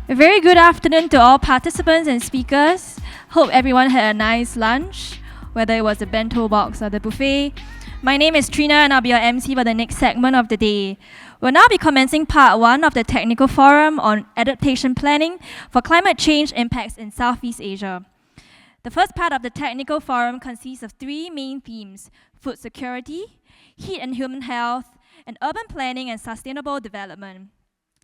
A very good afternoon to all participants and speakers. Hope everyone had a nice lunch, whether it was the bento box or the buffet. My name is Trina and I'll be your MC for the next segment of the day. We'll now be commencing part 1 of the Technical Forum on Adaptation Planning for Climate Change Impacts in Southeast Asia. The first part of the Technical Forum consists of 3 main themes: food security, heat and human health, and urban planning and sustainable development.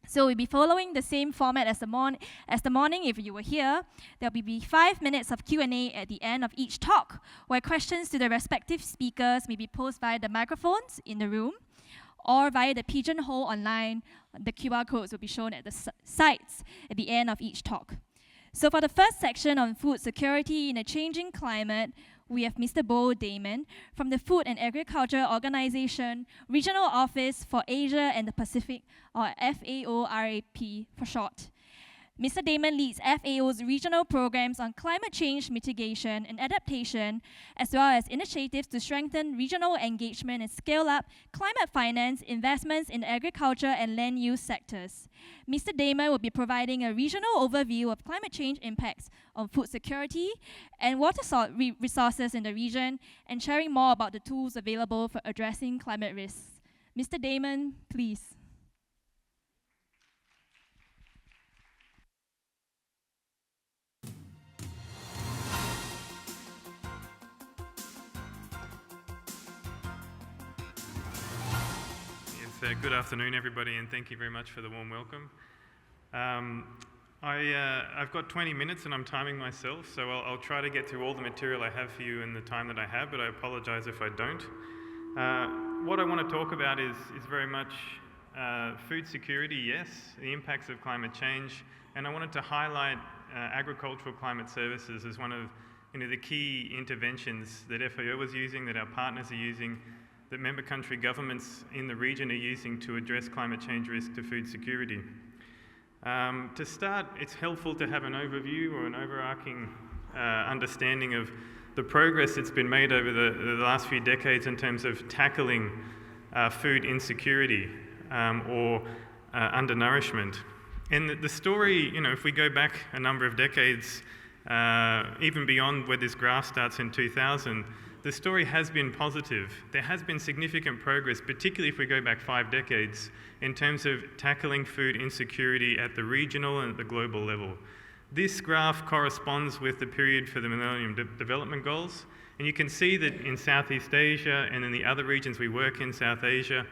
So we'll be following the same format as the morning if you were here. There'll be 5 minutes of Q&A at the end of each talk, where questions to the respective speakers may be posed via the microphones in the room or via the pigeonhole online. The QR codes will be shown at the sites at the end of each talk. So for the first section on food security in a changing climate, we have Mr. Beau Damen from the Food and Agriculture Organization, Regional Office for Asia and the Pacific, or FAO-RAP for short. Mr. Damen leads FAO's regional programs on climate change mitigation and adaptation, as well as initiatives to strengthen regional engagement and scale up climate finance investments in the agriculture and land use sectors. Mr. Damen will be providing a regional overview of climate change impacts on food security and water resources in the region, and sharing more about the tools available for addressing climate risks. Mr. Damen, please. Good afternoon, everybody, and thank you very much for the warm welcome. I've got 20 minutes and I'm timing myself, so I'll try to get through all the material I have for you in the time that I have, but I apologize if I don't. What I want to talk about is very much food security, yes, the impacts of climate change, and I wanted to highlight agricultural climate services as one of the key interventions that FAO was using, that our partners are using, that member country governments in the region are using to address climate change risk to food security. To start, it's helpful to have an overview or an overarching understanding of the progress that's been made over the last few decades in terms of tackling food insecurity or undernourishment. And the story, if we go back a number of decades, even beyond where this graph starts in 2000, the story has been positive. There has been significant progress, particularly if we go back 5 decades, in terms of tackling food insecurity at the regional and at the global level. This graph corresponds with the period for the Millennium Development Goals, and you can see that in Southeast Asia and in the other regions we work in, South Asia,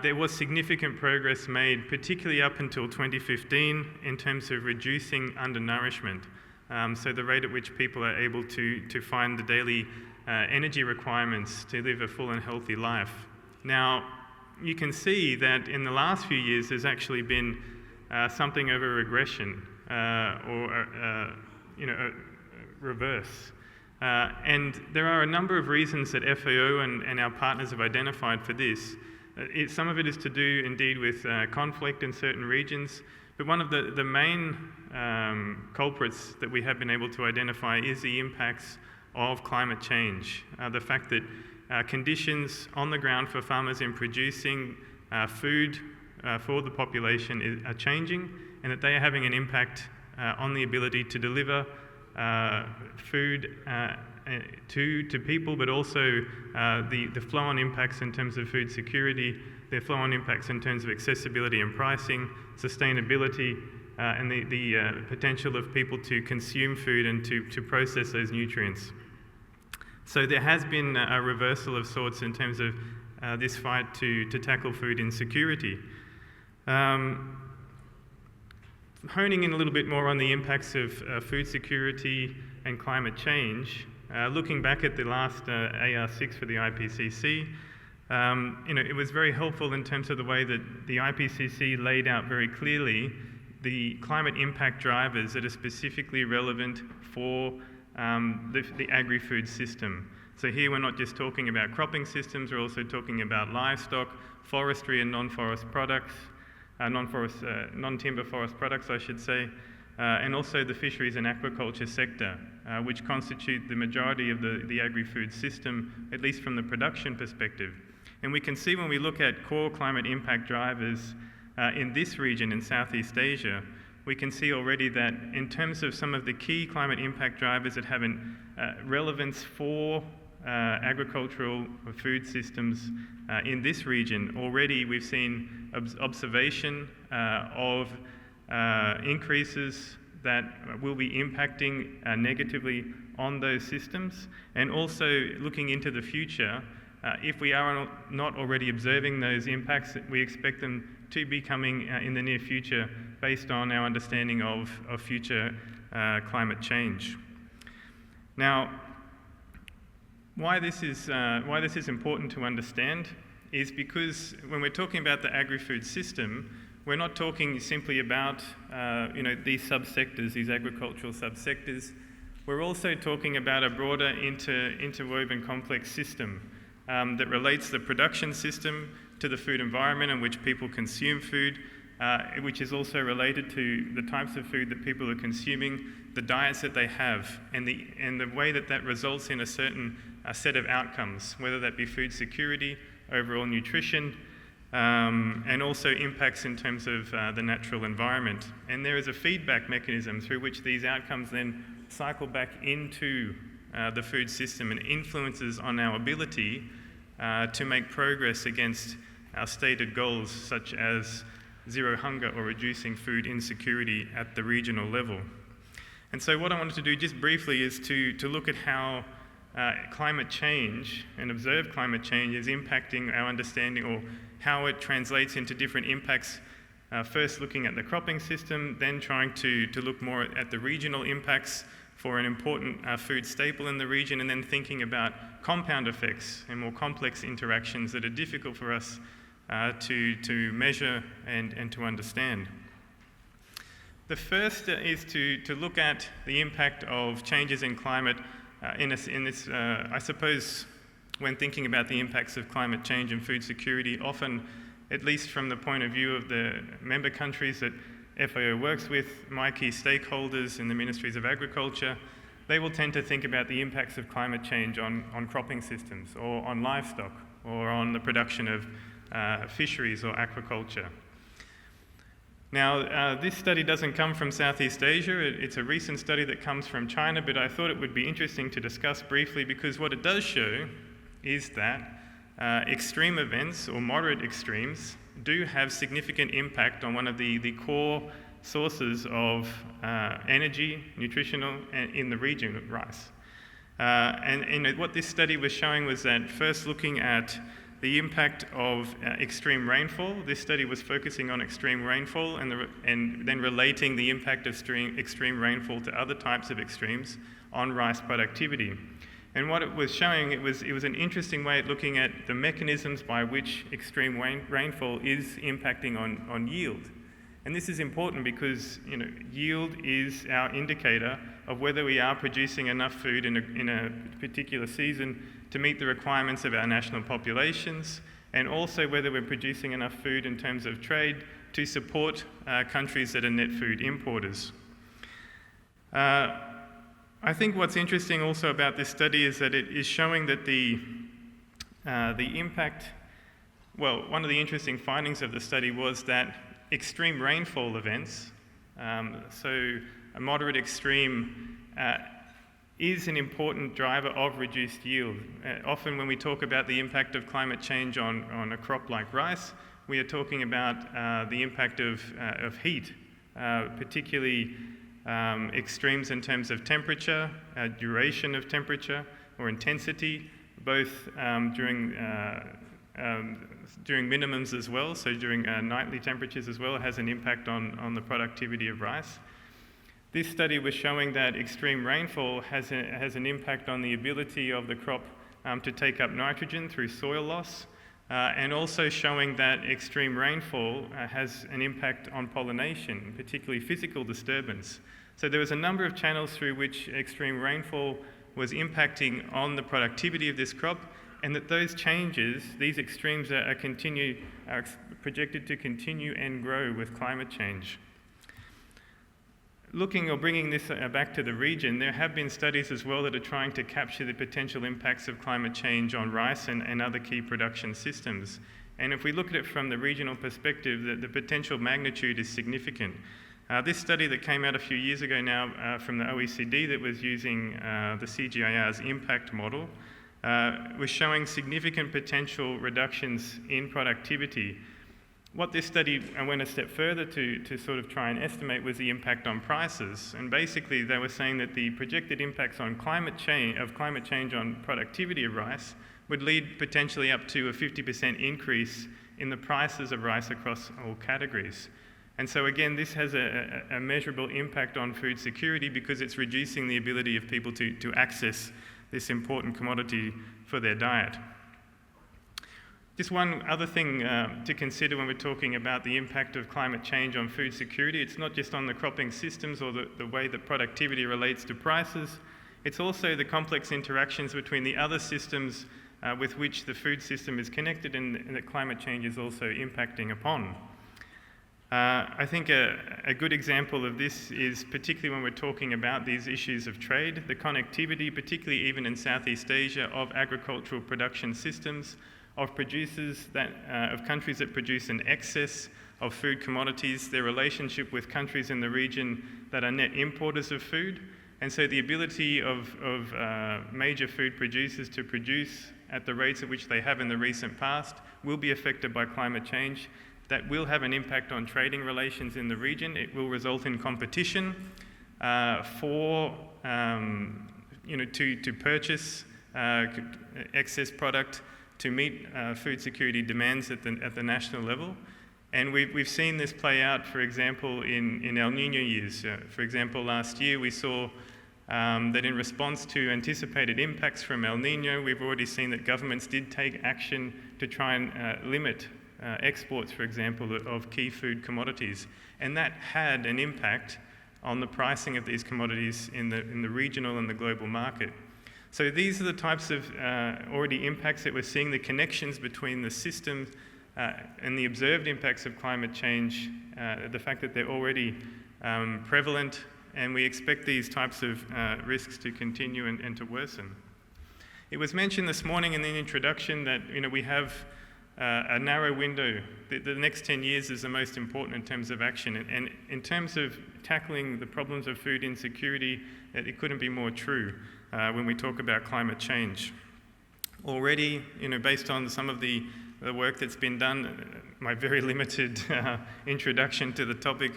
there was significant progress made, particularly up until 2015, in terms of reducing undernourishment. So the rate at which people are able to find the daily energy requirements to live a full and healthy life. Now, you can see that in the last few years there's actually been something of a regression or a reverse. And there are a number of reasons that FAO and our partners have identified for this. Some of it is to do indeed with conflict in certain regions, but one of the main culprits that we have been able to identify is the impacts of climate change. The fact that conditions on the ground for farmers in producing food for the population are changing, and that they are having an impact on the ability to deliver food to people, but also the flow-on impacts in terms of food security, their flow-on impacts in terms of accessibility and pricing, sustainability, and the potential of people to consume food and to process those nutrients. So there has been a reversal of sorts in terms of this fight to tackle food insecurity. Honing in a little bit more on the impacts of food security and climate change, looking back at the last AR6 for the IPCC, it was very helpful in terms of the way that the IPCC laid out very clearly the climate impact drivers that are specifically relevant for the agri-food system. So here we're not just talking about cropping systems, we're also talking about livestock, forestry and non-forest products, non-timber forest products, I should say, and also the fisheries and aquaculture sector, which constitute the majority of the agri-food system, at least from the production perspective. And we can see when we look at core climate impact drivers in this region in Southeast Asia, we can see already that in terms of some of the key climate impact drivers that have relevance for agricultural or food systems in this region, already we've seen observation of increases that will be impacting negatively on those systems, and also looking into the future, if we are not already observing those impacts, we expect them to be coming in the near future based on our understanding of future climate change. Now, why this is important to understand is because when we're talking about the agri-food system, we're not talking simply about these subsectors, these agricultural subsectors. We're also talking about a broader interwoven complex system that relates the production system to the food environment in which people consume food, which is also related to the types of food that people are consuming, the diets that they have, and the way that results in a certain set of outcomes, whether that be food security, overall nutrition, and also impacts in terms of the natural environment. And there is a feedback mechanism through which these outcomes then cycle back into the food system and influences on our ability to make progress against our stated goals, such as zero hunger or reducing food insecurity at the regional level. And so what I wanted to do just briefly is to look at how climate change and observed climate change is impacting our understanding, or how it translates into different impacts. First looking at the cropping system, then trying to look more at the regional impacts for an important food staple in the region, and then thinking about compound effects and more complex interactions that are difficult for us to measure and to understand. The first is to look at the impact of changes in climate I suppose when thinking about the impacts of climate change and food security, often, at least from the point of view of the member countries that FAO works with, my key stakeholders in the Ministries of Agriculture, they will tend to think about the impacts of climate change on cropping systems, or on livestock, or on the production of fisheries or aquaculture. Now, this study doesn't come from Southeast Asia. It's a recent study that comes from China, but I thought it would be interesting to discuss briefly, because what it does show is that extreme events, or moderate extremes, do have significant impact on one of the core sources of energy, nutritional, in the region of rice. And what this study was showing was that, first looking at the impact of extreme rainfall. This study was focusing on extreme rainfall and then relating the impact of extreme rainfall to other types of extremes on rice productivity. And what it was showing, it was an interesting way of looking at the mechanisms by which extreme rainfall is impacting on yield. And this is important because yield is our indicator of whether we are producing enough food in a particular season to meet the requirements of our national populations, and also whether we're producing enough food in terms of trade to support countries that are net food importers. I think what's interesting also about this study is that it is showing that the impact, well, one of the interesting findings of the study was that extreme rainfall events, so a moderate extreme, is an important driver of reduced yield. Often when we talk about the impact of climate change on a crop like rice, we are talking about the impact of heat, particularly extremes in terms of temperature, duration of temperature, or intensity, both during minimums as well, so during nightly temperatures as well. It has an impact on the productivity of rice. This study was showing that extreme rainfall has an impact on the ability of the crop to take up nitrogen through soil loss, and also showing that extreme rainfall has an impact on pollination, particularly physical disturbance. So there was a number of channels through which extreme rainfall was impacting on the productivity of this crop, and that those changes, these extremes, are projected to continue and grow with climate change. Looking or bringing this back to the region, there have been studies as well that are trying to capture the potential impacts of climate change on rice and other key production systems. And if we look at it from the regional perspective, the potential magnitude is significant. This study that came out a few years ago now from the OECD that was using the CGIAR's impact model was showing significant potential reductions in productivity. What this study went a step further to sort of try and estimate was the impact on prices. And basically they were saying that the projected impacts on climate change on productivity of rice would lead potentially up to a 50% increase in the prices of rice across all categories. And so again, this has a measurable impact on food security because it's reducing the ability of people to access this important commodity for their diet. Just one other thing to consider when we're talking about the impact of climate change on food security, it's not just on the cropping systems or the way that productivity relates to prices, it's also the complex interactions between the other systems with which the food system is connected and that climate change is also impacting upon. I think a good example of this is particularly when we're talking about these issues of trade, the connectivity, particularly even in Southeast Asia, of agricultural production systems, of producers of countries that produce an excess of food commodities, their relationship with countries in the region that are net importers of food. And so the ability of major food producers to produce at the rates at which they have in the recent past will be affected by climate change. That will have an impact on trading relations in the region. It will result in competition to purchase excess product to meet food security demands at the national level. And we've seen this play out, for example, in El Nino years. For example, last year we saw that in response to anticipated impacts from El Nino, we've already seen that governments did take action to try and limit exports, for example, of key food commodities. And that had an impact on the pricing of these commodities in the regional and the global market. So these are the types of already impacts that we're seeing, the connections between the system and the observed impacts of climate change, the fact that they're already prevalent, and we expect these types of risks to continue and to worsen. It was mentioned this morning in the introduction that we have a narrow window. The next 10 years is the most important in terms of action. And in terms of tackling the problems of food insecurity, it couldn't be more true when we talk about climate change. Already, based on some of the work that's been done, my very limited introduction to the topic,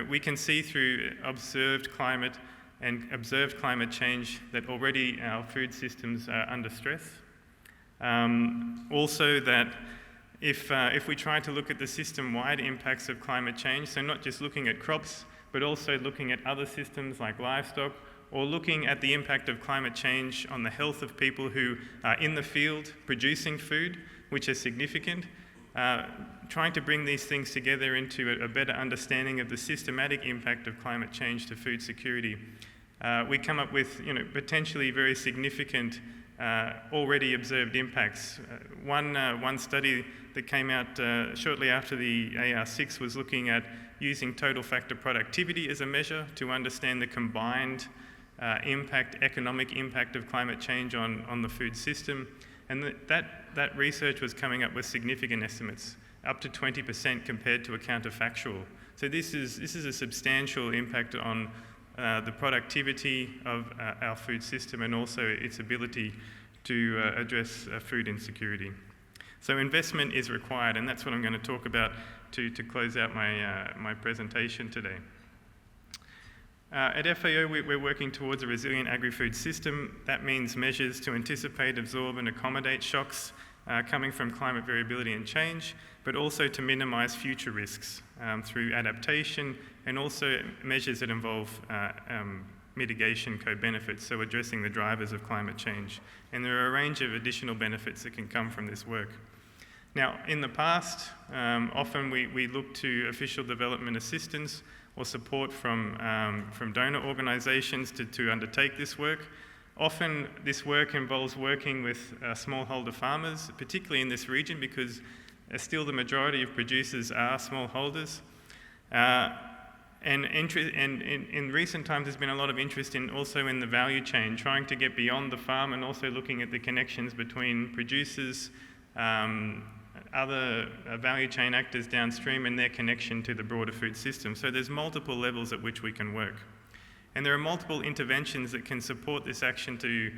we can see through observed climate change that already our food systems are under stress. Also that if we try to look at the system-wide impacts of climate change, so not just looking at crops, but also looking at other systems like livestock, or looking at the impact of climate change on the health of people who are in the field producing food, which is significant, trying to bring these things together into a better understanding of the systematic impact of climate change to food security. We come up with potentially very significant already observed impacts. One study that came out shortly after the AR6 was looking at using total factor productivity as a measure to understand the combined economic impact of climate change on the food system. And that research was coming up with significant estimates, up to 20% compared to a counterfactual. So this is a substantial impact on the productivity of our food system and also its ability to address food insecurity. So investment is required, and that's what I'm going to talk about to close out my presentation today. At FAO, we're working towards a resilient agri-food system. That means measures to anticipate, absorb and accommodate shocks coming from climate variability and change, but also to minimise future risks through adaptation and also measures that involve mitigation co-benefits, so addressing the drivers of climate change. And there are a range of additional benefits that can come from this work. Now, in the past, often we look to official development assistance or support from donor organisations to undertake this work. Often this work involves working with smallholder farmers, particularly in this region because still the majority of producers are smallholders. And in recent times there's been a lot of interest also in the value chain, trying to get beyond the farm and also looking at the connections between producers, other value chain actors downstream and their connection to the broader food system. So there's multiple levels at which we can work. And there are multiple interventions that can support this action to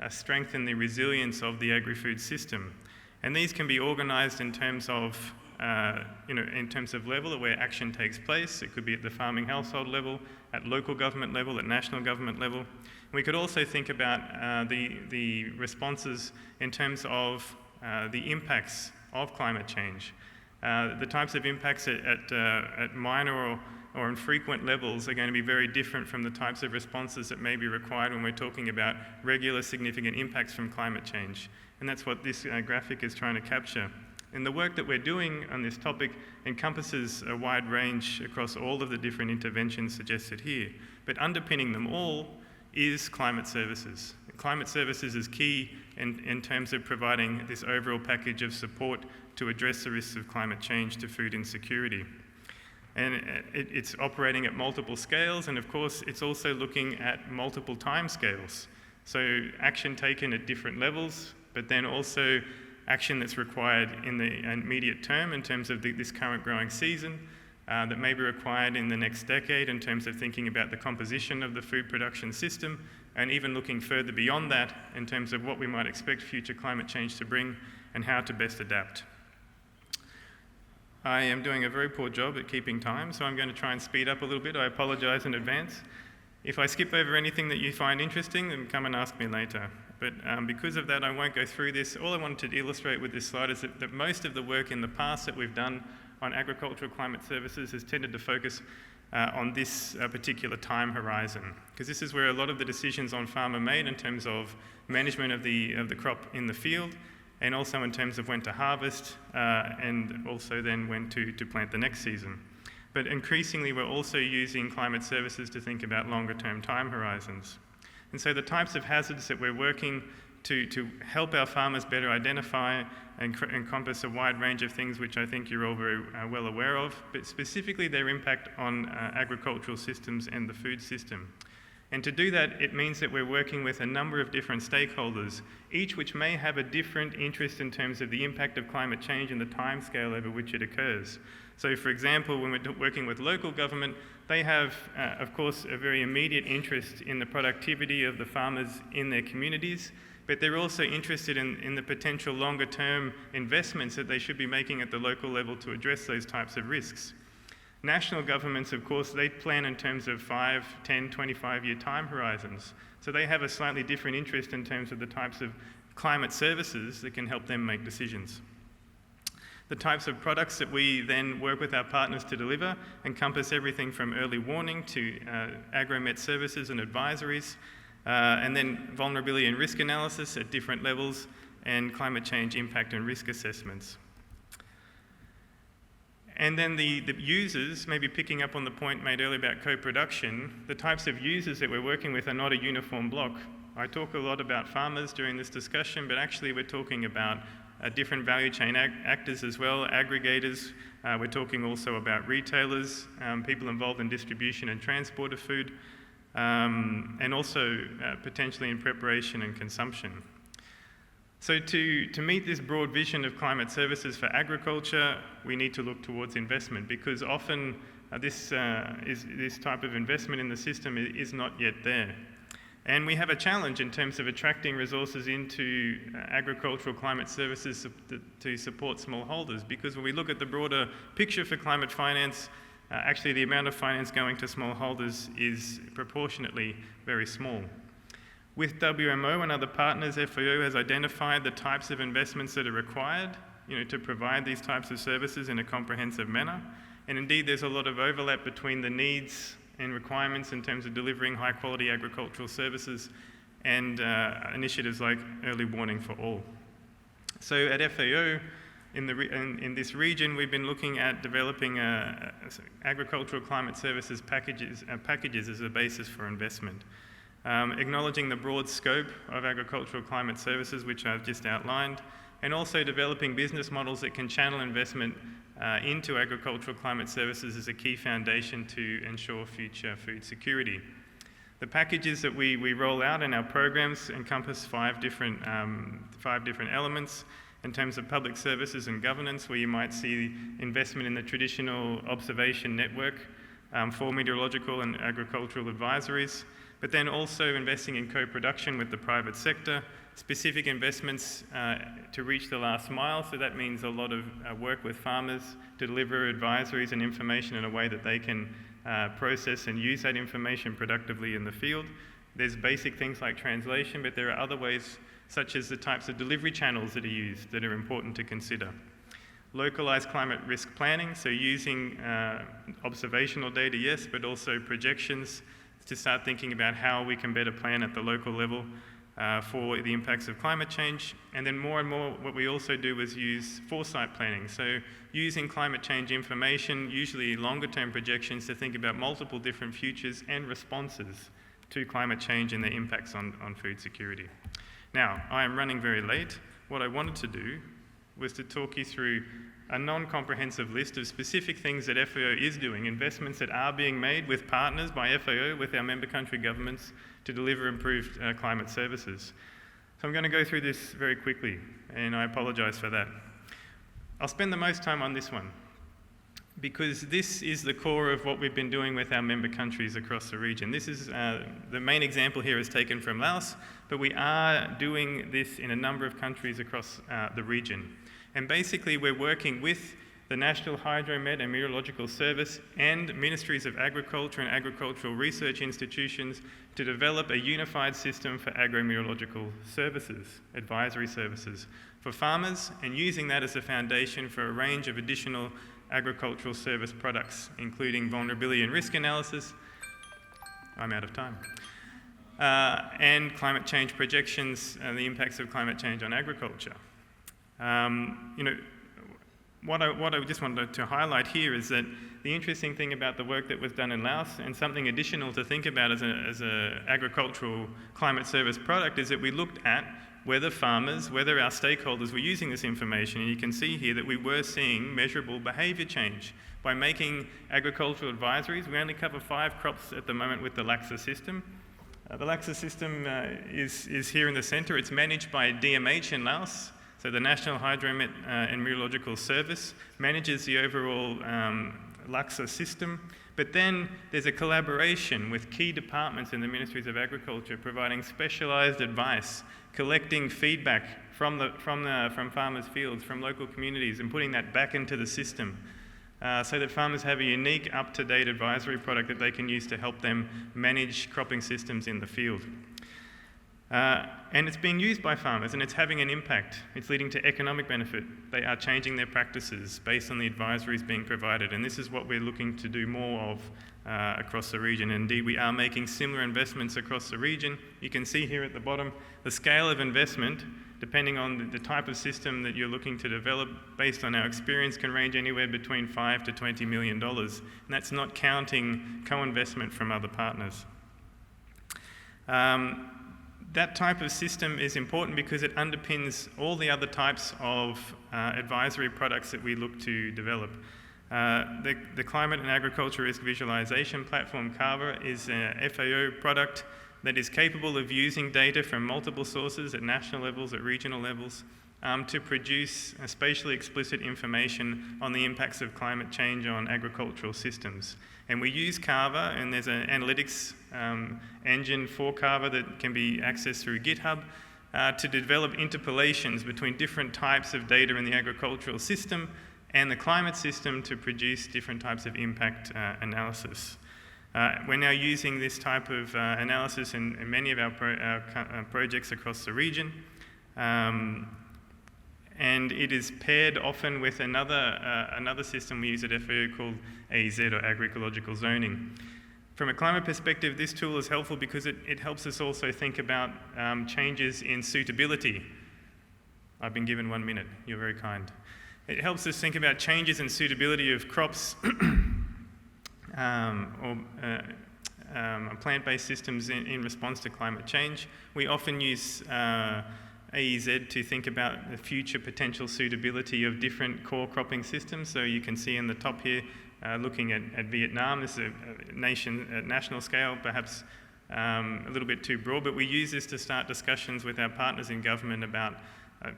strengthen the resilience of the agri-food system. And these can be organised in terms of in terms of level of where action takes place. It could be at the farming household level, at local government level, at national government level. We could also think about the responses in terms of the impacts of climate change. The types of impacts at minor or infrequent levels are going to be very different from the types of responses that may be required when we're talking about regular significant impacts from climate change. And that's what this graphic is trying to capture. And the work that we're doing on this topic encompasses a wide range across all of the different interventions suggested here. But underpinning them all is climate services. Climate services is key in terms of providing this overall package of support to address the risks of climate change to food insecurity. And it's operating at multiple scales, and of course it's also looking at multiple time scales. So action taken at different levels, but then also action that's required in the immediate term in terms of this current growing season, that may be required in the next decade in terms of thinking about the composition of the food production system, and even looking further beyond that in terms of what we might expect future climate change to bring and how to best adapt. I am doing a very poor job at keeping time, so I'm going to try and speed up a little bit. I apologise in advance. If I skip over anything that you find interesting, then come and ask me later. But because of that, I won't go through this. All I wanted to illustrate with this slide is that most of the work in the past that we've done on agricultural climate services has tended to focus on this particular time horizon, because this is where a lot of the decisions on farm are made in terms of management of the crop in the field, and also in terms of when to harvest, and also then when to plant the next season. But increasingly, we're also using climate services to think about longer term time horizons. And so the types of hazards that we're working to help our farmers better identify and encompass a wide range of things which I think you're all very well aware of, but specifically their impact on agricultural systems and the food system. And to do that, it means that we're working with a number of different stakeholders, each which may have a different interest in terms of the impact of climate change and the timescale over which it occurs. So, for example, when we're working with local government, they have, of course, a very immediate interest in the productivity of the farmers in their communities, but they're also interested in the potential longer-term investments that they should be making at the local level to address those types of risks. National governments, of course, they plan in terms of 5, 10, 25-year time horizons. So they have a slightly different interest in terms of the types of climate services that can help them make decisions. The types of products that we then work with our partners to deliver encompass everything from early warning to agro-met services and advisories, and then vulnerability and risk analysis at different levels, and climate change impact and risk assessments. And then the users, maybe picking up on the point made earlier about co-production, the types of users that we're working with are not a uniform block. I talk a lot about farmers during this discussion, but actually we're talking about different value chain actors as well, aggregators. We're talking also about retailers, people involved in distribution and transport of food, and also potentially in preparation and consumption. So to meet this broad vision of climate services for agriculture, we need to look towards investment, because often this type of investment in the system is not yet there. And we have a challenge in terms of attracting resources into agricultural climate services to support smallholders, because when we look at the broader picture for climate finance, actually the amount of finance going to smallholders is proportionately very small. With WMO and other partners, FAO has identified the types of investments that are required, to provide these types of services in a comprehensive manner. And indeed, there's a lot of overlap between the needs and requirements in terms of delivering high-quality agricultural services and initiatives like early warning for all. So at FAO, in this region, we've been looking at developing agricultural climate services packages as a basis for investment. Acknowledging the broad scope of agricultural climate services, which I've just outlined, and also developing business models that can channel investment into agricultural climate services is a key foundation to ensure future food security. The packages that we roll out in our programs encompass five different elements, In terms of public services and governance, where you might see investment in the traditional observation network for meteorological and agricultural advisories, but then also investing in co-production with the private sector, specific investments to reach the last mile. So that means a lot of work with farmers to deliver advisories and information in a way that they can process and use that information productively in the field. There's basic things like translation, but there are other ways, such as the types of delivery channels that are used, that are important to consider. Localised climate risk planning, so using observational data, yes, but also projections to start thinking about how we can better plan at the local level for the impacts of climate change. And then more and more, what we also do is use foresight planning. So using climate change information, usually longer term projections, to think about multiple different futures and responses to climate change and their impacts on food security. Now, I am running very late. What I wanted to do was to talk you through a non-comprehensive list of specific things that FAO is doing, investments that are being made with partners by FAO, with our member country governments, to deliver improved climate services. So I'm going to go through this very quickly, and I apologise for that. I'll spend the most time on this one, because this is the core of what we've been doing with our member countries across the region. This is, the main example here is taken from Laos, but we are doing this in a number of countries across the region. And basically we're working with the National Hydromet and Meteorological Service and Ministries of Agriculture and Agricultural Research Institutions to develop a unified system for agro-meteorological services, advisory services for farmers, and using that as a foundation for a range of additional agricultural service products, including vulnerability and risk analysis. I'm out of time. And climate change projections and the impacts of climate change on agriculture. What I just wanted to highlight here is that the interesting thing about the work that was done in Laos, and something additional to think about as an agricultural climate service product, is that we looked at whether farmers, whether our stakeholders were using this information. And you can see here that we were seeing measurable behaviour change by making agricultural advisories. We only cover 5 crops at the moment with the LAXA system. The LAXA system is here in the centre. It's managed by DMH in Laos. So the National Hydromet and Meteorological Service manages the overall LAXA system. But then there's a collaboration with key departments in the Ministries of Agriculture, providing specialised advice, collecting feedback from farmers' fields, from local communities, and putting that back into the system, so that farmers have a unique, up-to-date advisory product that they can use to help them manage cropping systems in the field. And it's being used by farmers, and it's having an impact. It's leading to economic benefit. They are changing their practices based on the advisories being provided, and this is what we're looking to do more of across the region. Indeed, we are making similar investments across the region. You can see here at the bottom the scale of investment, depending on the type of system that you're looking to develop, based on our experience, can range anywhere between $5 to $20 million. And that's not counting co-investment from other partners. That type of system is important because it underpins all the other types of advisory products that we look to develop. The Climate and Agriculture Risk Visualization Platform, CARVA, is a FAO product that is capable of using data from multiple sources at national levels, at regional levels, to produce spatially explicit information on the impacts of climate change on agricultural systems. And we use CARVA, and there's an analytics engine for CARVA that can be accessed through GitHub to develop interpolations between different types of data in the agricultural system and the climate system to produce different types of impact analysis. We're now using this type of analysis in many of our projects across the region. And it is paired often with another system we use at FAO called AZ, or agroecological zoning. From a climate perspective, this tool is helpful because it helps us also think about changes in suitability. I've been given 1 minute, you're very kind. It helps us think about changes in suitability of crops or plant-based systems in response to climate change. We often use AEZ to think about the future potential suitability of different core cropping systems. So you can see in the top here, looking at Vietnam. This is a nation at national scale, perhaps a little bit too broad, but we use this to start discussions with our partners in government about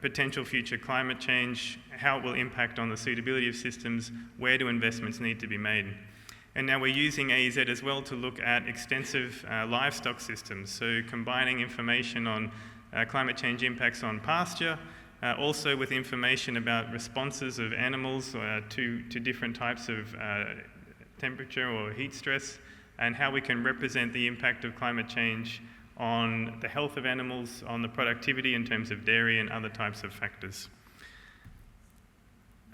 potential future climate change, how it will impact on the suitability of systems, where do investments need to be made. And now we're using AEZ as well to look at extensive livestock systems, so combining information on climate change impacts on pasture, also with information about responses of animals to different types of temperature or heat stress, and how we can represent the impact of climate change on the health of animals, on the productivity in terms of dairy and other types of factors.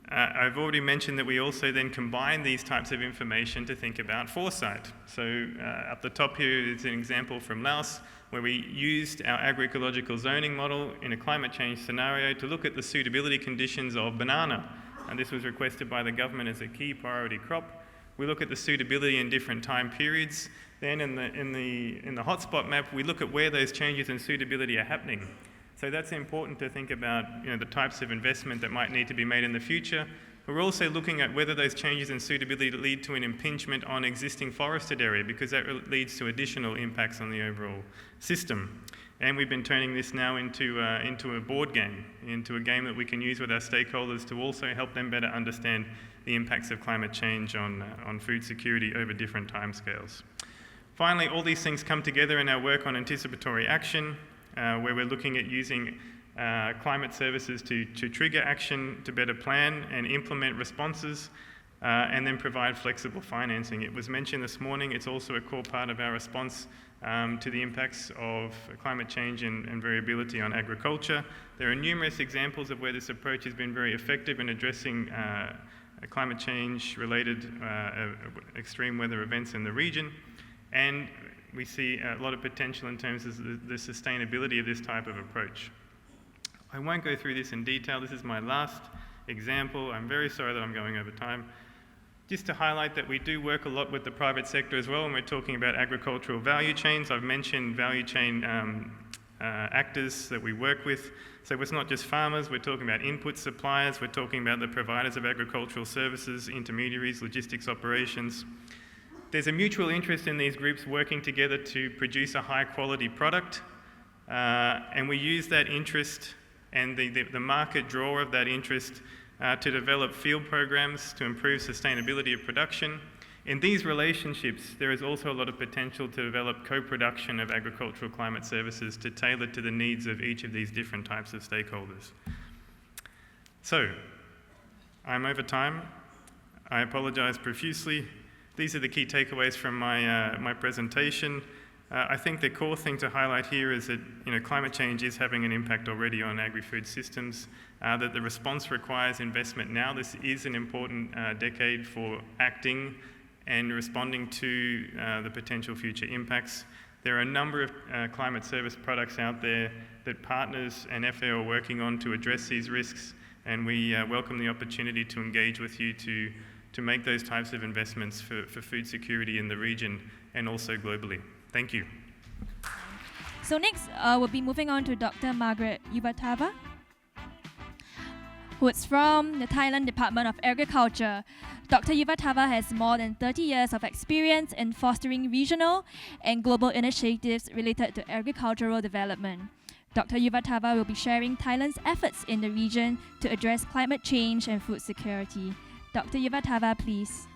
I've already mentioned that we also then combine these types of information to think about foresight. So up the top here is an example from Laos, where we used our agroecological zoning model in a climate change scenario to look at the suitability conditions of banana. And this was requested by the government as a key priority crop. We look at the suitability in different time periods. Then in the hotspot map, we look at where those changes in suitability are happening. So that's important to think about, the types of investment that might need to be made in the future. But we're also looking at whether those changes in suitability lead to an impingement on existing forested area, because that leads to additional impacts on the overall system. And we've been turning this now into a board game, into a game that we can use with our stakeholders to also help them better understand the impacts of climate change on food security over different timescales. Finally, all these things come together in our work on anticipatory action, where we're looking at using climate services to trigger action, to better plan and implement responses, and then provide flexible financing. It was mentioned this morning, it's also a core part of our response to the impacts of climate change and variability on agriculture. There are numerous examples of where this approach has been very effective in addressing climate change-related extreme weather events in the region, and we see a lot of potential in terms of the sustainability of this type of approach. I won't go through this in detail. This is my last example. I'm very sorry that I'm going over time. Just to highlight that we do work a lot with the private sector as well when we're talking about agricultural value chains. I've mentioned value chain actors that we work with. So it's not just farmers, we're talking about input suppliers, we're talking about the providers of agricultural services, intermediaries, logistics operations. There's a mutual interest in these groups working together to produce a high quality product, and we use that interest and the market draw of that interest to develop field programs to improve sustainability of production. In these relationships, there is also a lot of potential to develop co-production of agricultural climate services to tailor to the needs of each of these different types of stakeholders. So, I'm over time. I apologise profusely. These are the key takeaways from my presentation. I think the core thing to highlight here is that climate change is having an impact already on agri-food systems, that the response requires investment now. This is an important decade for acting and responding to the potential future impacts. There are a number of climate service products out there that partners and FAO are working on to address these risks, and we welcome the opportunity to engage with you to make those types of investments for food security in the region and also globally. Thank you. So next, we'll be moving on to Dr. Margaret Yoovatana, who is from the Thailand Department of Agriculture. Dr. Yoovatana has more than 30 years of experience in fostering regional and global initiatives related to agricultural development. Dr. Yoovatana will be sharing Thailand's efforts in the region to address climate change and food security. Dr. Yoovatana, please.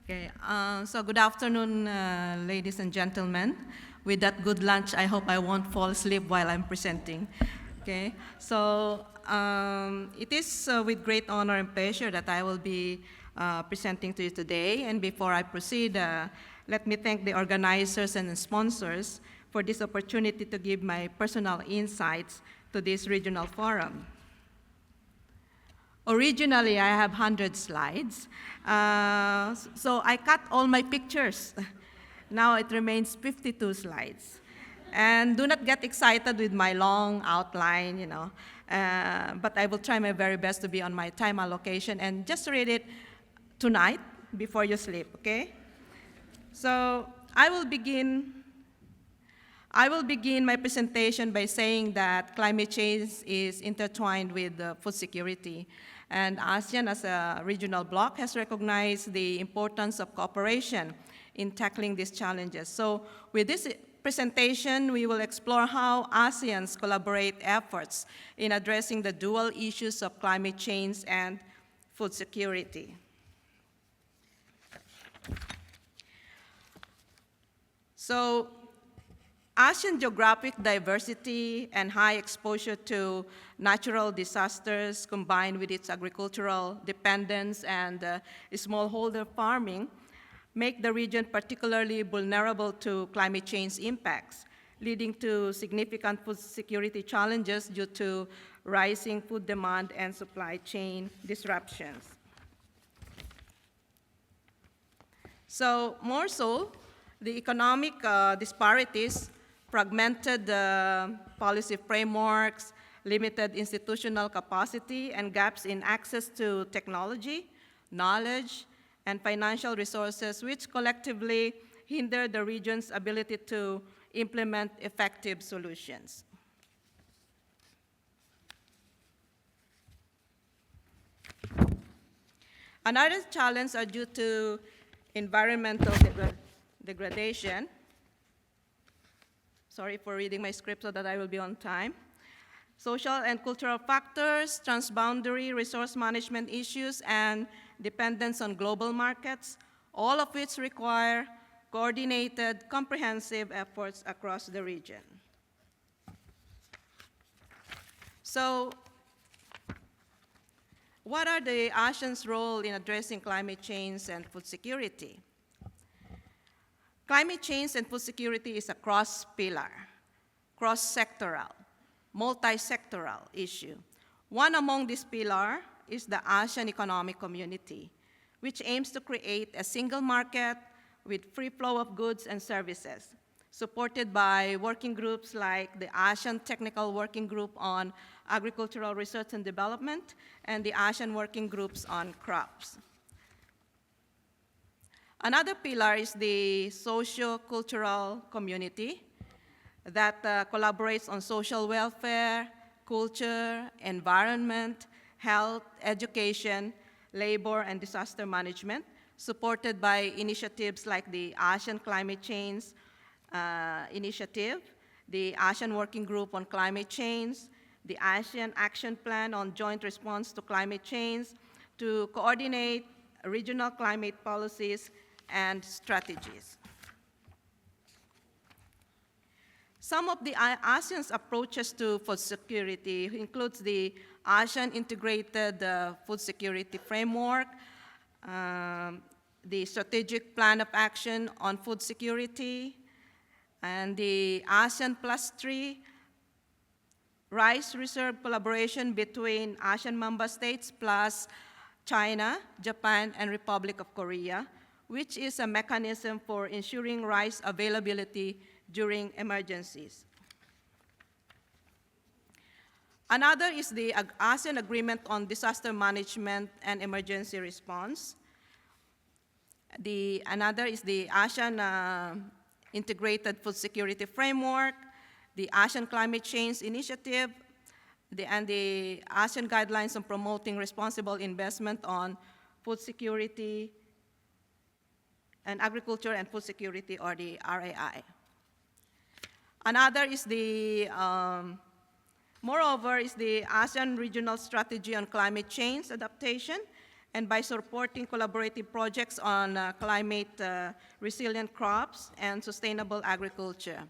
Okay, so good afternoon, ladies and gentlemen. With that good lunch, I hope I won't fall asleep while I'm presenting. Okay, so it is with great honor and pleasure that I will be presenting to you today. And before I proceed, let me thank the organizers and the sponsors for this opportunity to give my personal insights to this regional forum. Originally, I have 100 slides, so I cut all my pictures. Now it remains 52 slides. And do not get excited with my long outline, but I will try my very best to be on my time allocation and just read it tonight before you sleep, okay? So I will begin my presentation by saying that climate change is intertwined with food security. And ASEAN as a regional bloc has recognized the importance of cooperation in tackling these challenges. So with this presentation, we will explore how ASEAN's collaborate efforts in addressing the dual issues of climate change and food security. So, ASEAN geographic diversity and high exposure to natural disasters combined with its agricultural dependence and smallholder farming make the region particularly vulnerable to climate change impacts, leading to significant food security challenges due to rising food demand and supply chain disruptions. So, more so, the economic disparities, fragmented policy frameworks, limited institutional capacity, and gaps in access to technology, knowledge, and financial resources, which collectively hinder the region's ability to implement effective solutions. Another challenge are due to environmental degradation. Sorry for reading my script so that I will be on time. Social and cultural factors, transboundary resource management issues, and dependence on global markets, all of which require coordinated, comprehensive efforts across the region. So, what are the ASEAN's role in addressing climate change and food security? Climate change and food security is a cross-pillar, cross-sectoral, multi-sectoral issue. One among these pillars is the ASEAN Economic Community, which aims to create a single market with free flow of goods and services, supported by working groups like the ASEAN Technical Working Group on Agricultural Research and Development and the ASEAN Working Groups on Crops. Another pillar is the socio-cultural community that collaborates on social welfare, culture, environment, health, education, labor, and disaster management, supported by initiatives like the ASEAN Climate Change Initiative, the ASEAN Working Group on Climate Change, the ASEAN Action Plan on Joint Response to Climate Change, to coordinate regional climate policies and strategies. Some of the ASEAN's approaches to food security includes the ASEAN Integrated Food Security Framework, the Strategic Plan of Action on Food Security, and the ASEAN +3 Rice Reserve collaboration between ASEAN member states plus China, Japan, and Republic of Korea, which is a mechanism for ensuring rice availability during emergencies. Another is the ASEAN Agreement on Disaster Management and Emergency Response. Another is the ASEAN Integrated Food Security Framework, the ASEAN Climate Change Initiative, and the ASEAN Guidelines on Promoting Responsible Investment on Food Security and Agriculture and Food Security, or the RAI. Another is moreover, is the ASEAN Regional Strategy on Climate Change Adaptation, and by supporting collaborative projects on climate resilient crops and sustainable agriculture.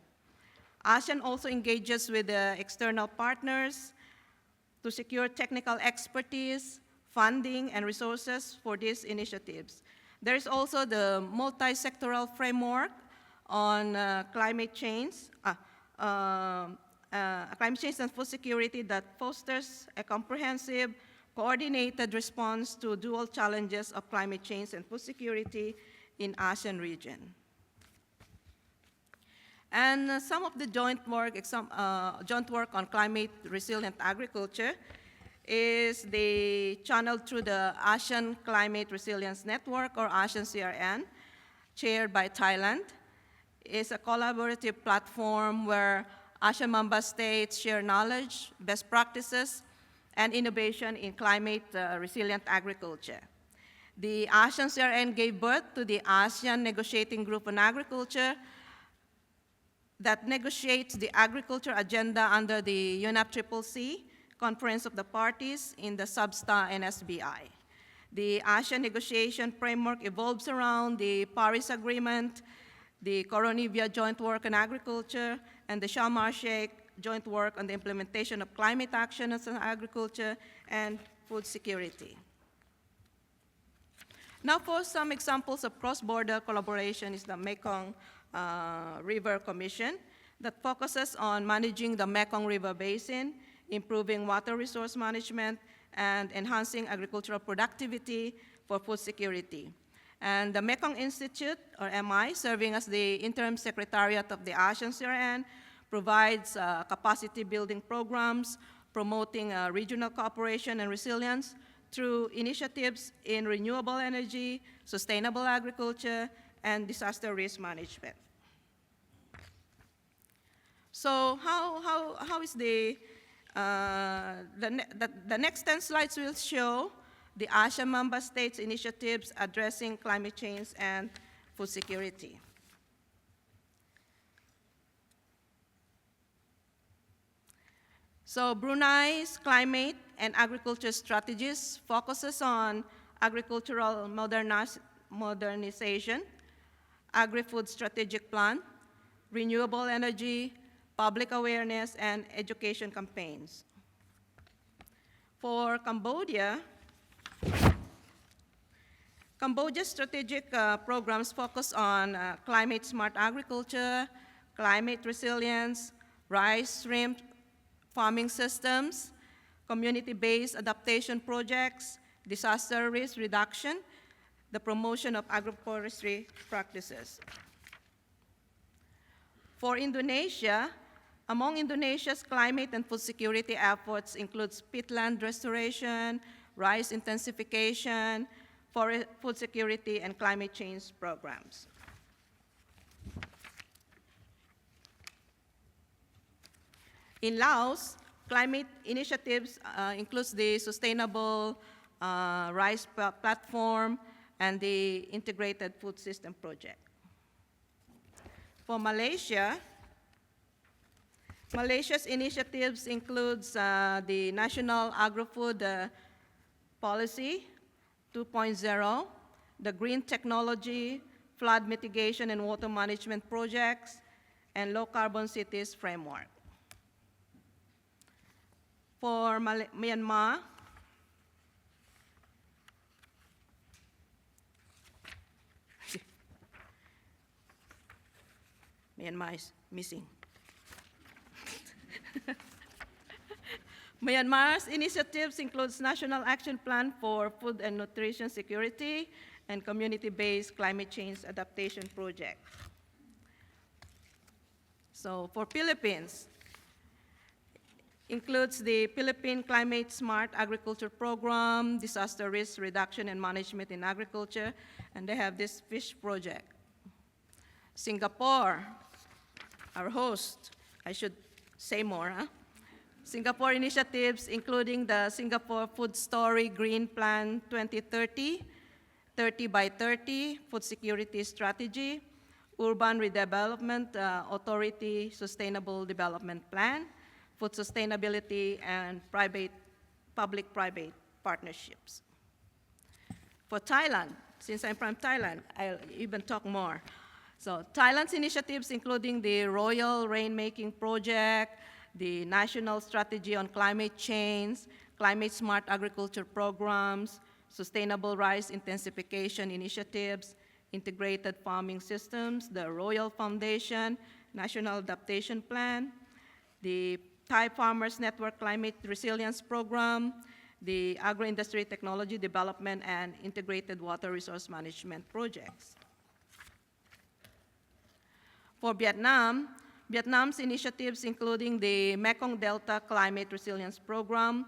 ASEAN also engages with external partners to secure technical expertise, funding, and resources for these initiatives. There is also the multi-sectoral framework on climate change and food security that fosters a comprehensive, coordinated response to dual challenges of climate change and food security in ASEAN region. And some of the joint work on climate resilient agriculture is the channeled through the ASEAN Climate Resilience Network, or ASEAN CRN, chaired by Thailand. It's a collaborative platform where ASEAN member states share knowledge, best practices, and innovation in climate resilient agriculture. The ASEAN CRN gave birth to the ASEAN Negotiating Group on Agriculture, that negotiates the agriculture agenda under the UNFCCC, Conference of the Parties in the SABSTA and SBI. The ASEAN negotiation framework evolves around the Paris Agreement, the Coronivia Joint Work on Agriculture, and the Sharm el-Sheikh Joint Work on the Implementation of Climate Action in Agriculture and Food Security. Now for some examples of cross-border collaboration is the Mekong River Commission that focuses on managing the Mekong River Basin, improving water resource management, and enhancing agricultural productivity for food security. And the Mekong Institute, or MI, serving as the interim secretariat of the ASEAN CRN, provides capacity building programs, promoting regional cooperation and resilience through initiatives in renewable energy, sustainable agriculture, and disaster risk management. So how is the next 10 slides will show the ASEAN Member States initiatives addressing climate change and food security. So Brunei's climate and agriculture strategies focuses on agricultural modernization, agri-food strategic plan, renewable energy, public awareness, and education campaigns. For Cambodia, Cambodia's strategic programs focus on climate-smart agriculture, climate resilience, rice, shrimp farming systems, community-based adaptation projects, disaster risk reduction, the promotion of agroforestry practices. For Indonesia, among Indonesia's climate and food security efforts includes peatland restoration, rice intensification, forest food security, and climate change programs. In Laos, climate initiatives includes the Sustainable Rice Platform and the Integrated Food System Project. For Malaysia, Malaysia's initiatives includes the National Agri-Food Policy 2.0, the Green Technology, Flood Mitigation and Water Management Projects, and Low Carbon Cities Framework. For Myanmar, Myanmar is missing. Myanmar's initiatives includes National Action Plan for Food and Nutrition Security and Community-Based Climate Change Adaptation Project. So for Philippines, includes the Philippine Climate Smart Agriculture Program, Disaster Risk Reduction and Management in Agriculture, and they have this fish project. Singapore, our host, I should say more, huh? Singapore initiatives including the Singapore Food Story Green Plan 2030, 30 by 30, Food Security Strategy, Urban Redevelopment Authority Sustainable Development Plan, food sustainability, and public-private partnerships. For Thailand, since I'm from Thailand, I'll even talk more. So Thailand's initiatives including the Royal Rainmaking Project, the National Strategy on Climate Change, Climate Smart Agriculture Programs, Sustainable Rice Intensification Initiatives, Integrated Farming Systems, the Royal Foundation, National Adaptation Plan, the Thai Farmers Network Climate Resilience Program, the Agro-Industry Technology Development and Integrated Water Resource Management Projects. For Vietnam, Vietnam's initiatives including the Mekong Delta Climate Resilience Program,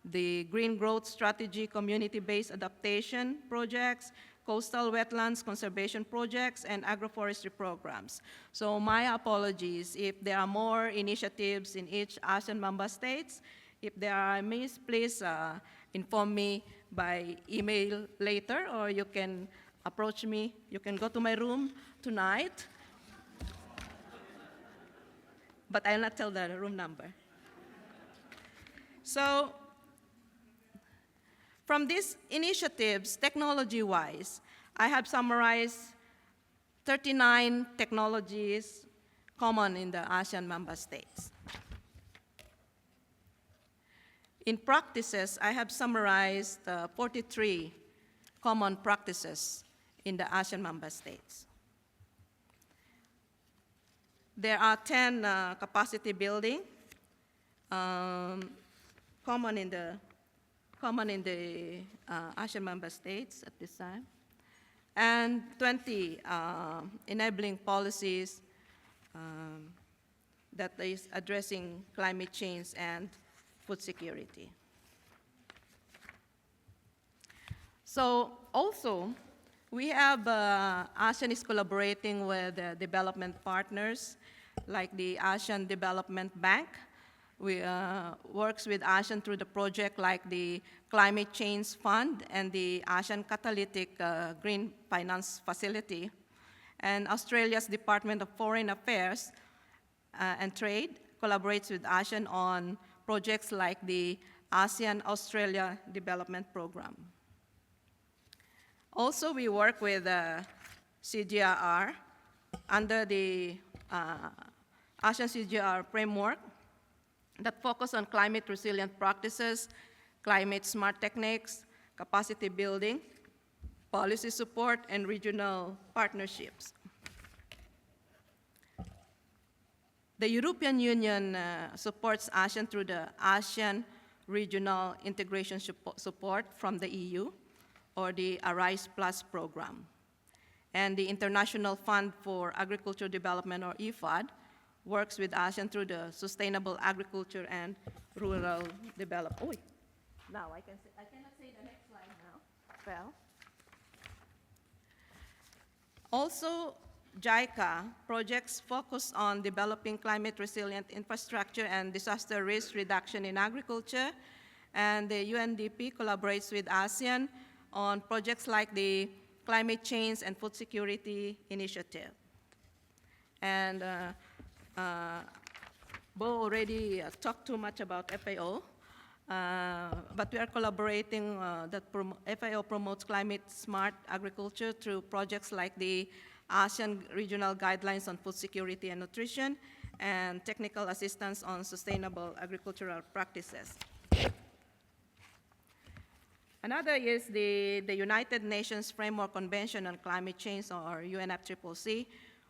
the Green Growth Strategy Community-Based Adaptation Projects, Coastal Wetlands Conservation Projects, and agroforestry programs. So my apologies if there are more initiatives in each ASEAN member states. If there are missed, please inform me by email later, or you can approach me. You can go to my room tonight. but I'll not tell the room number. So, from these initiatives, technology-wise, I have summarized 39 technologies common in the ASEAN member states. In practices, I have summarized 43 common practices in the ASEAN member states. There are 10 capacity building common in the ASEAN member states at this time, and 20 enabling policies that is addressing climate change and food security. So also, we have ASEAN is collaborating with development partners like the ASEAN Development Bank. We works with ASEAN through the project like the Climate Change Fund and the ASEAN Catalytic Green Finance Facility. And Australia's Department of Foreign Affairs and Trade collaborates with ASEAN on projects like the ASEAN-Australia Development Program. Also, we work with CGIAR under the ASEAN CGIAR framework that focus on climate resilient practices, climate smart techniques, capacity building, policy support, and regional partnerships. The European Union supports ASEAN through the ASEAN Regional Integration Support from the EU, or the ARISE Plus program. And the International Fund for Agricultural Development, or IFAD, works with ASEAN through the Sustainable Agriculture and Rural Development. Oh, now I cannot say the next slide now. Well, also, JICA projects focus on developing climate resilient infrastructure and disaster risk reduction in agriculture, and the UNDP collaborates with ASEAN on projects like the Climate Change and Food Security Initiative. And Beau already talked too much about FAO, but we are collaborating that FAO promotes climate smart agriculture through projects like the ASEAN Regional Guidelines on Food Security and Nutrition and technical assistance on sustainable agricultural practices. Another is the United Nations Framework Convention on Climate Change, or UNFCCC,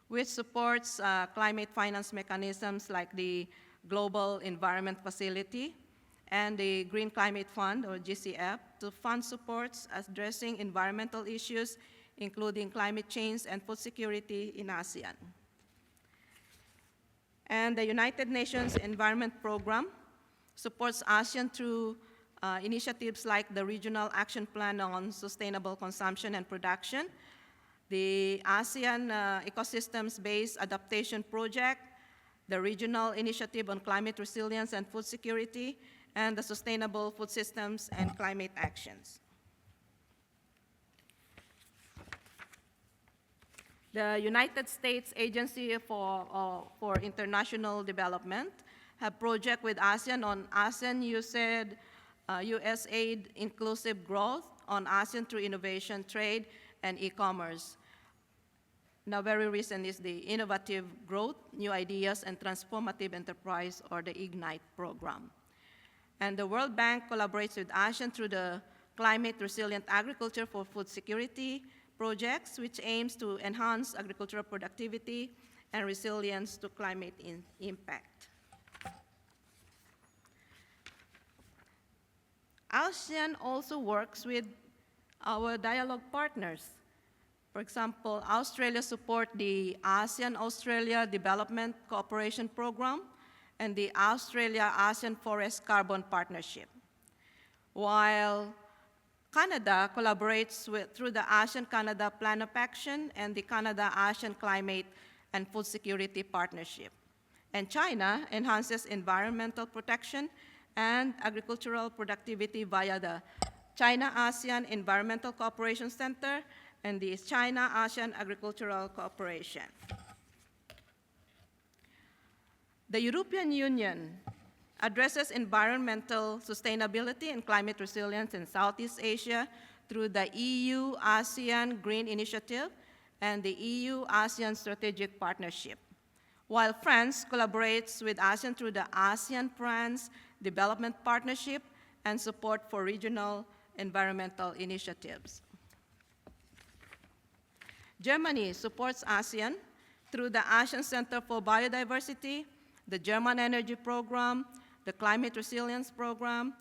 which supports climate finance mechanisms like the Global Environment Facility and the Green Climate Fund, or GCF, to fund supports addressing environmental issues, including climate change and food security in ASEAN. And the United Nations Environment Program supports ASEAN through initiatives like the Regional Action Plan on Sustainable Consumption and Production, the ASEAN Ecosystems-Based Adaptation Project, the Regional Initiative on Climate Resilience and Food Security, and the Sustainable Food Systems and Climate Actions. The United States Agency for International Development have project with ASEAN on ASEAN USAID inclusive growth on ASEAN through innovation, trade, and e-commerce. Now, very recent is the Innovative Growth, New Ideas, and Transformative Enterprise, or the IGNITE program. And the World Bank collaborates with ASEAN through the Climate Resilient Agriculture for Food Security projects, which aims to enhance agricultural productivity and resilience to climate impact. ASEAN also works with our dialogue partners. For example, Australia supports the ASEAN-Australia Development Cooperation Program and the Australia-ASEAN Forest Carbon Partnership, while Canada collaborates through the ASEAN-Canada Plan of Action and the Canada-ASEAN Climate and Food Security Partnership. And China enhances environmental protection and agricultural productivity via the China-ASEAN Environmental Cooperation Center and the China-ASEAN Agricultural Cooperation. The European Union addresses environmental sustainability and climate resilience in Southeast Asia through the EU-ASEAN Green Initiative and the EU-ASEAN Strategic Partnership, while France collaborates with ASEAN through the ASEAN-France Development Partnership and support for regional environmental initiatives. Germany supports ASEAN through the ASEAN Center for Biodiversity, the German Energy Program, the Climate Resilience Program,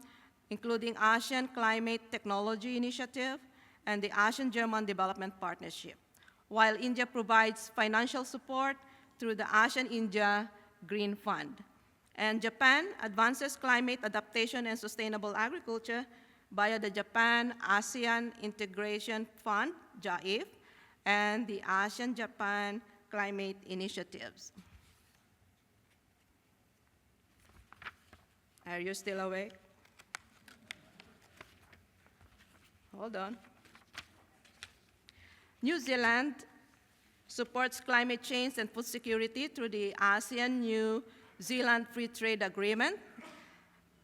including ASEAN Climate Technology Initiative, and the ASEAN-German Development Partnership, while India provides financial support through the ASEAN-India Green Fund. And Japan advances climate adaptation and sustainable agriculture via the Japan-ASEAN Integration Fund, JAIF, and the ASEAN-Japan Climate Initiatives. Are you still awake? Hold on. New Zealand supports climate change and food security through the ASEAN-New Zealand Free Trade Agreement,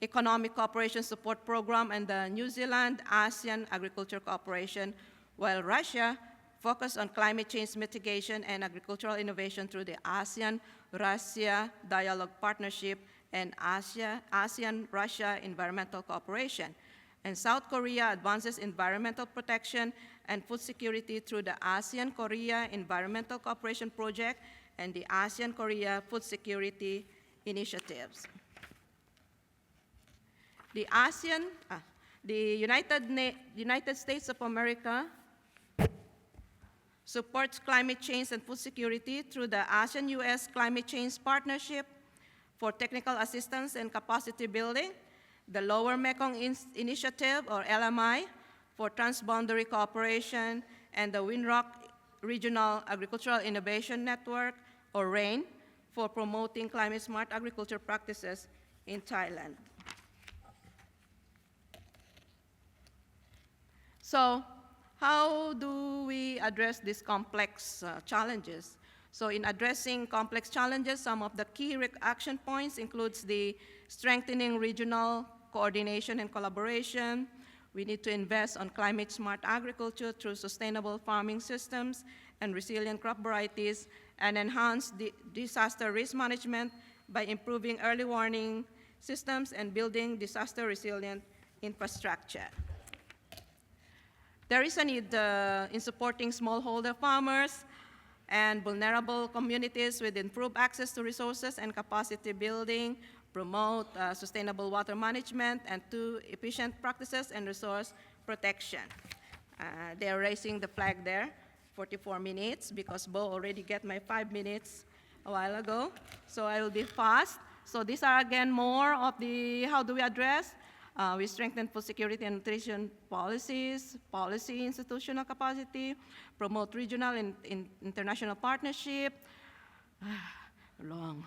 Economic Cooperation Support Program, and the New Zealand-ASEAN Agriculture Cooperation, while Russia focused on climate change mitigation and agricultural innovation through the ASEAN-Russia Dialogue Partnership and ASEAN-Russia Environmental Cooperation. And South Korea advances environmental protection and food security through the ASEAN-Korea Environmental Cooperation Project and the ASEAN-Korea Food Security Initiatives. The United States of America supports climate change and food security through the ASEAN-US Climate Change Partnership for technical assistance and capacity building, the Lower Mekong Initiative, or LMI, for transboundary cooperation, and the Windrock Regional Agricultural Innovation Network, or RAIN, for promoting climate-smart agriculture practices in Thailand. So, how do we address these complex challenges? So in addressing complex challenges, some of the key action points includes the strengthening regional coordination and collaboration. We need to invest on climate-smart agriculture through sustainable farming systems and resilient crop varieties, and enhance the disaster risk management by improving early warning systems and building disaster-resilient infrastructure. There is a need in supporting smallholder farmers and vulnerable communities with improved access to resources and capacity building, promote sustainable water management, and to efficient practices and resource protection. They're raising the flag there, 44 minutes, because Beau already got my 5 minutes a while ago, so I will be fast. So these are again more of the how do we address. We strengthen food security and nutrition policies, policy institutional capacity, promote regional and international partnership. Long.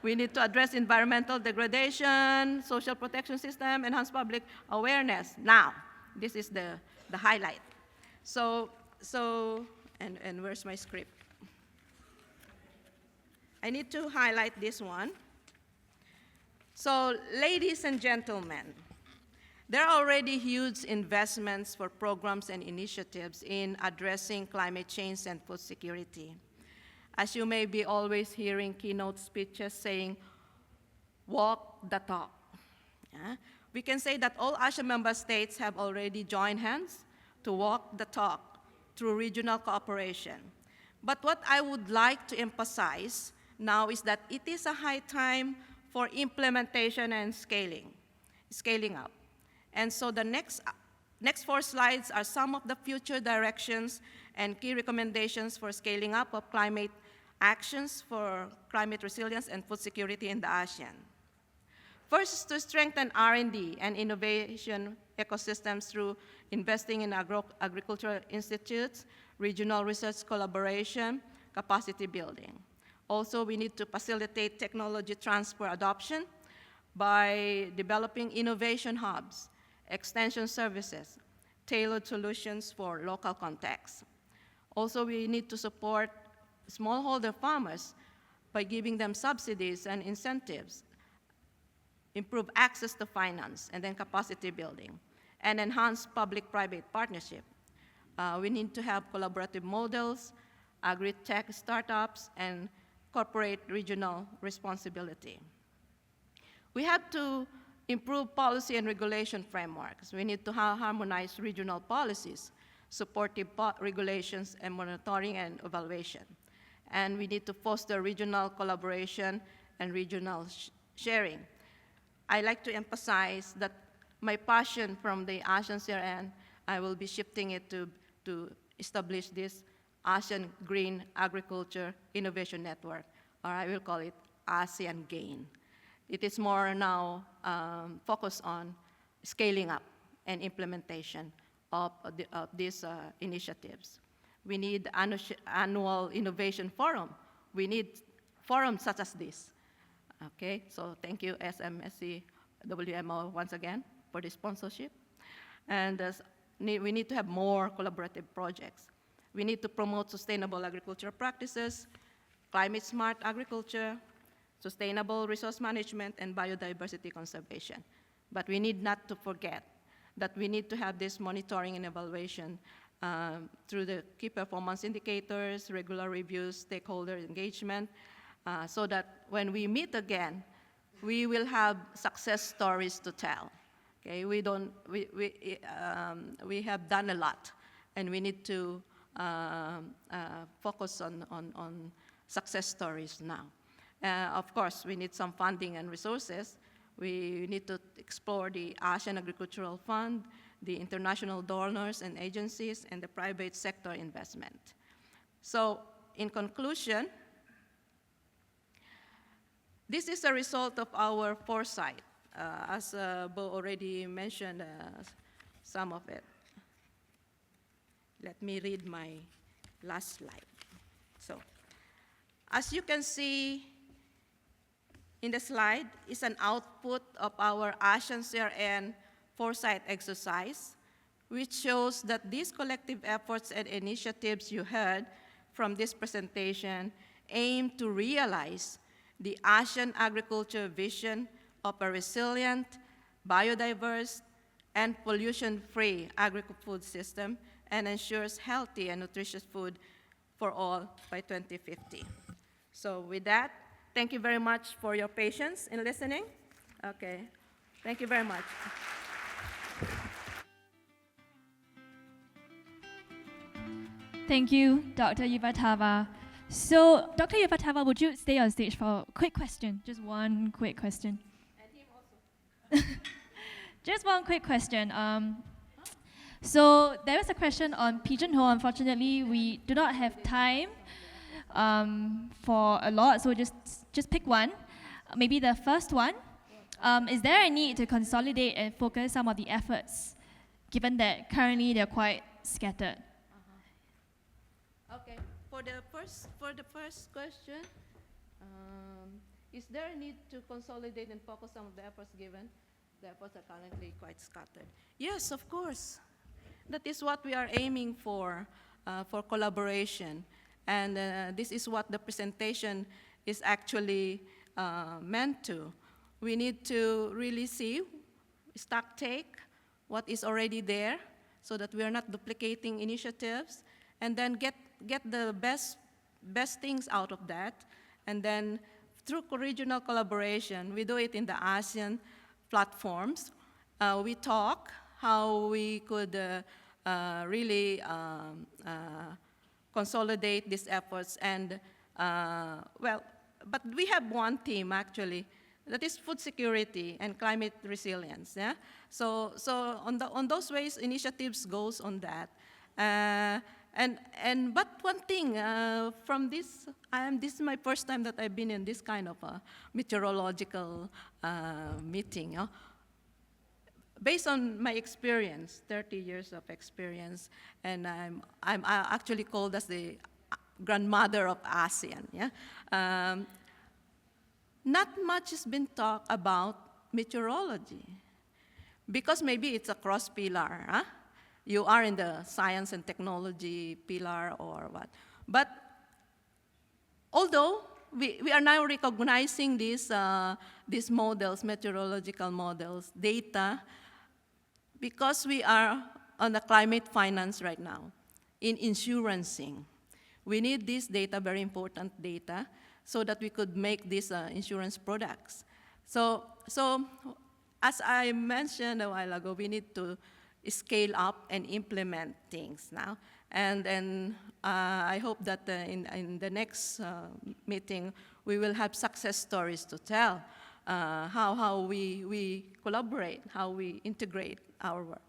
We need to address environmental degradation, social protection system, enhance public awareness. Now, this is the highlight. And where's my script? I need to highlight this one. So, ladies and gentlemen, there are already huge investments for programs and initiatives in addressing climate change and food security. As you may be always hearing keynote speeches saying, walk the talk. Yeah? We can say that all ASEAN member states have already joined hands to walk the talk through regional cooperation. But what I would like to emphasize now is that it is a high time for implementation and scaling up. And so the next 4 slides are some of the future directions and key recommendations for scaling up of climate actions for climate resilience and food security in the ASEAN. First, to strengthen R&D and innovation ecosystems through investing in agricultural institutes, regional research collaboration, capacity building. Also, we need to facilitate technology transfer adoption by developing innovation hubs, extension services, tailored solutions for local contexts. Also, we need to support smallholder farmers by giving them subsidies and incentives, improve access to finance, and then capacity building, and enhance public-private partnership. We need to have collaborative models, agri-tech startups, and corporate regional responsibility. We have to improve policy and regulation frameworks. We need to harmonize regional policies, supportive regulations, and monitoring and evaluation. And we need to foster regional collaboration and regional sharing. I like to emphasize that my passion from the ASEAN CRN, I will be shifting it to establish this ASEAN Green Agriculture Innovation Network, or I will call it ASEAN GAIN. It is more now focused on scaling up and implementation of these initiatives. We need annual innovation forum. We need forums such as this. Okay, so thank you SMSC WMO once again for the sponsorship. And we need to have more collaborative projects. We need to promote sustainable agricultural practices, climate smart agriculture, sustainable resource management, and biodiversity conservation. But we need not to forget that we need to have this monitoring and evaluation through the key performance indicators, regular reviews, stakeholder engagement, so that when we meet again, we will have success stories to tell. Okay, we have done a lot, and we need to focus on success stories now. Of course, we need some funding and resources. We need to explore the ASEAN Agricultural Fund, the international donors and agencies, and the private sector investment. So, in conclusion, this is a result of our foresight, as Beau already mentioned some of it. Let me read my last slide. So, as you can see in the slide, is an output of our ASEAN CRN foresight exercise, which shows that these collective efforts and initiatives you heard from this presentation aim to realize the ASEAN agriculture vision of a resilient, biodiverse, and pollution-free agri-food system, and ensures healthy and nutritious food for all by 2050. So with that, thank you very much for your patience in listening. Okay, thank you very much. Thank you, Dr. Yoovatana. So, Dr. Yoovatana, would you stay on stage for a quick question? Just one quick question. And him also. Just one quick question. So there is a question on pigeonhole. Unfortunately, we do not have time for a lot, so just pick one. Maybe the first one. Is there a need to consolidate and focus some of the efforts, given that currently they're quite scattered? Okay. For the first question, is there a need to consolidate and focus some of the efforts given? The efforts are currently quite scattered. Yes, of course. That is what we are aiming for collaboration. And this is what the presentation is actually meant to. We need to really see, stock take what is already there so that we are not duplicating initiatives, and then get the best things out of that. And then through regional collaboration, we do it in the ASEAN platforms. We talk how we could really consolidate these efforts. And but we have one theme actually, that is food security and climate resilience. Yeah. So on those ways, initiatives goes on that. But one thing from this, this is my first time that I've been in this kind of a meteorological meeting. Based on my experience, 30 years of experience, and I'm actually called as the grandmother of ASEAN. Yeah, not much has been talked about meteorology, because maybe it's a cross pillar. Huh? You are in the science and technology pillar or what. But although we are now recognizing these models, meteorological models, data, because we are on the climate finance right now, in insurancing. We need this data, very important data, so that we could make these insurance products. So as I mentioned a while ago, we need to scale up and implement things now. And then I hope that in the next meeting, we will have success stories to tell how we collaborate, how we integrate our work.